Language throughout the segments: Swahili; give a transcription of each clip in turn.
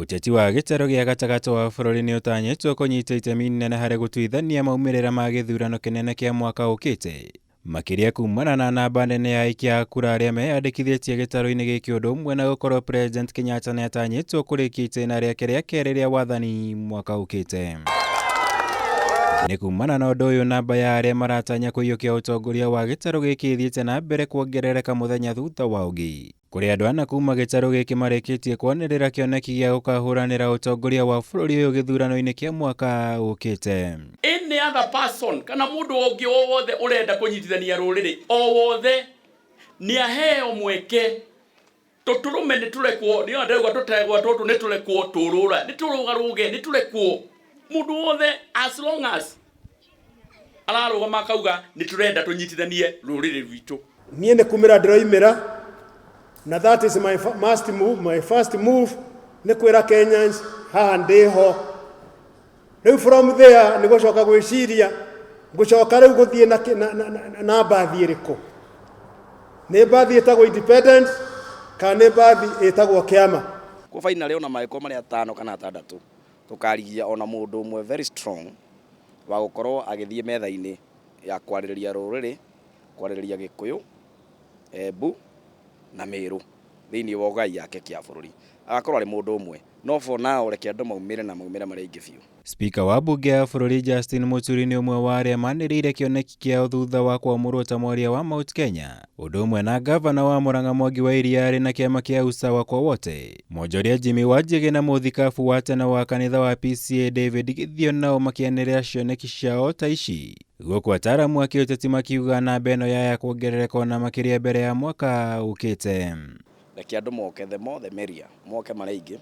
Uteti wa gĩtarũ gĩa gatagatĩ wa bũrũri nĩ ũtanyĩtwo kũnyita itemi inene harĩ gũtuithania maumĩrĩra ma gĩthurano kĩnene kĩa mwaka ũkĩte, makĩria kumana na namba nene ya aikia a kura arĩa meyandĩkithĩtie gĩtarũ-inĩ gĩkĩ, ũndũ ũmwe na gũkorwo President Kenyatta nĩ atanyĩtwo kũrĩkia itĩna rĩake rĩa kerĩ rĩa wathani mwaka ũkĩte. Nĩ kumana na ũndũ ũyũ, namba ya arĩa maratanya kũiyũkia ũtongoria wa gĩtarũ gĩkĩ ĩthiĩte na mbere kuongerereka mũthenya thutha wa ũngĩ, kũrĩ andũ ana kuma gĩtarũ gĩkĩ marĩkĩtie kwanĩrĩra kĩoneki gĩa gũkahũranĩra ũtongoria wa bũrũri ũyũ gĩthurano-inĩ kĩa mwaka ũkĩte. Any other person kana mũndũ ũngĩ o wothe ũrenda kũnyitithania rũrĩrĩ o wothe nĩ aheo mweke. Tũtũrũme nĩ tũrekwo, nĩ ndauga tũtegwa tũtũ nĩ tũrekwo tũrũra, nĩ tũrũgarũge, nĩ tũrekwo mũndũ wothe as long as ararũgama akauga nĩ tũrenda tũnyitithanie rũrĩrĩ rwitũ. Niĩ nĩ kumĩra ndĩroimĩra, na that is my first move nĩ kwĩra Kenyans haha ndĩho. Rĩu from there nĩ gũcoka gwĩciria ngũcoka rĩu gũthiĩ na mbathi ĩrĩkũ, nĩ mbathi ĩtagwo independent kana nĩ mbathi ĩtagwo kĩama. Kwa finally ona maĩko marĩa 5 kana 6 tukarigia ona mũndũ ũmwe very strong wa gũkorwo agĩthiĩ metha-inĩ ya kwarĩrĩria rũrĩrĩ, kwarĩrĩria Gĩkũyũ, Embu na Meru thĩinĩ wa ũgai yake kĩa bũrũri. Agakorwo arĩ mũndũ ũmwe, no for now reke andũ maumĩre marĩa ingĩ biũ. Speaker wa bunge ya bũrũri Justin Mũturi nĩ ũmwe wa arĩa manĩrĩire kĩoneki kĩao thutha wa kwamũrwo ta mwaria wa Mount Kenya, ũndũ ũmwe na gavana wa Murang'a Mwangi wa Iria arĩ na kĩama kĩa Usawa kwa Wote, Mwonjoria Jimmy Wanjigi na mũthikabu wa tene wa kanitha wa PCA David Githio nao makĩanĩrĩra cioneki ciao ta ici, gũkũ ataaramu a kĩũteti makiuga namba ĩno ya kuongerereka ona makĩria mbere ya mwaka ũkĩte. Reke andũ moke the more the merrier, moke marĩ aingĩ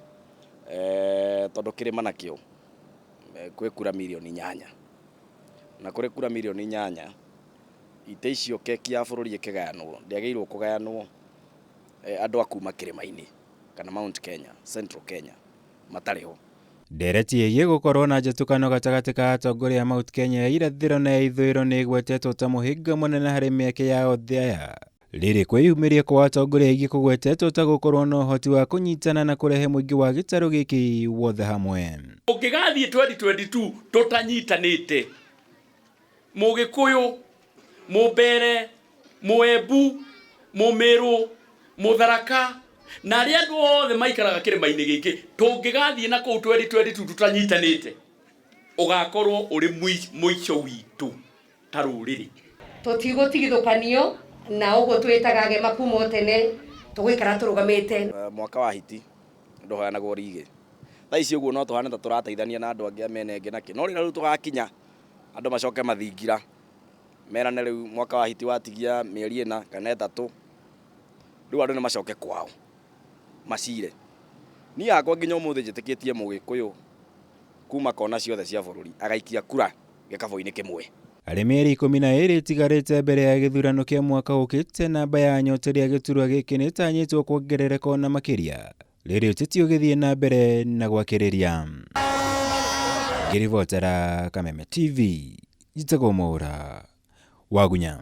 tondũ kĩrĩma nakĩo kwĩ kura milioni 8 na kũrĩ kura milioni 8 ite icio keki ya bũrũri ĩkĩgayanwo ndĩagĩrĩirwo kũgayanwo andũ akuma kĩrĩma-inĩ kana Mount Kenya, Central Kenya matarĩ ho. Ndereti ĩgiĩ gũkorwo na njatũkano gatagatĩ ka atongoria a Mount Kenya ya irathĩro na ya ithũĩro nĩ ĩgwetetwo ta mũhĩnga mũnene harĩ mĩeke ya othaya, rĩrĩ kwĩyumĩria kwa atongoria aingĩ kũgwetetwo ta gũkorwo na ũhoti wa kũnyitana na kũrehe mũingĩ wa gĩtarũ gĩkĩ wothe hamwe. Ũngĩgathiĩ 2022 tũtanyitanĩte, Mũgĩkũyũ, Mũmbere, Mũembu, Mũmĩrũ, Mũtharaka na arĩa andũ othe maikaraga kĩrĩma-inĩ gĩkĩ, tũngĩgathiĩ na kũu 2022 tũtanyitanĩte, ũgakorwo ũrĩ mũico witũ ta rũrĩrĩ. Tũtigũtigithũkanio na ũguo twĩtagage makumo tene tũgũikara tũrũgamĩte. Mwaka wa hiti ndũheanagwo rigi. Thaa ici ũguo no tũhane ta tũrateithania na andũ angĩ amenenge nakĩ, no rĩrĩa rĩu tũgakinya andũ macoke mathingira merane rĩu mwaka wa hiti watigia mĩeri 4 kana 3, rĩu andũ nĩ macoke kwao macire. Niĩ hakwa nginya ũmũthĩ njĩtĩkĩtie Mũgĩkũyũ kuma kona ciothe cia bũrũri agaikia kura gĩkabũ-inĩ kĩmwe. Arĩ 12 itigarĩte mbere ya gĩthurano kĩa mwaka ũkĩte, namba ya anyoteria gĩturwa gĩkĩ nĩ ĩtanyĩtwo kuongerereka na makĩria, rĩrĩ ũteti ũgĩthiĩ na mbere na gwakĩrĩria. Ngĩribotera Kameme TV, njĩtagwo Mwaura Wagunya.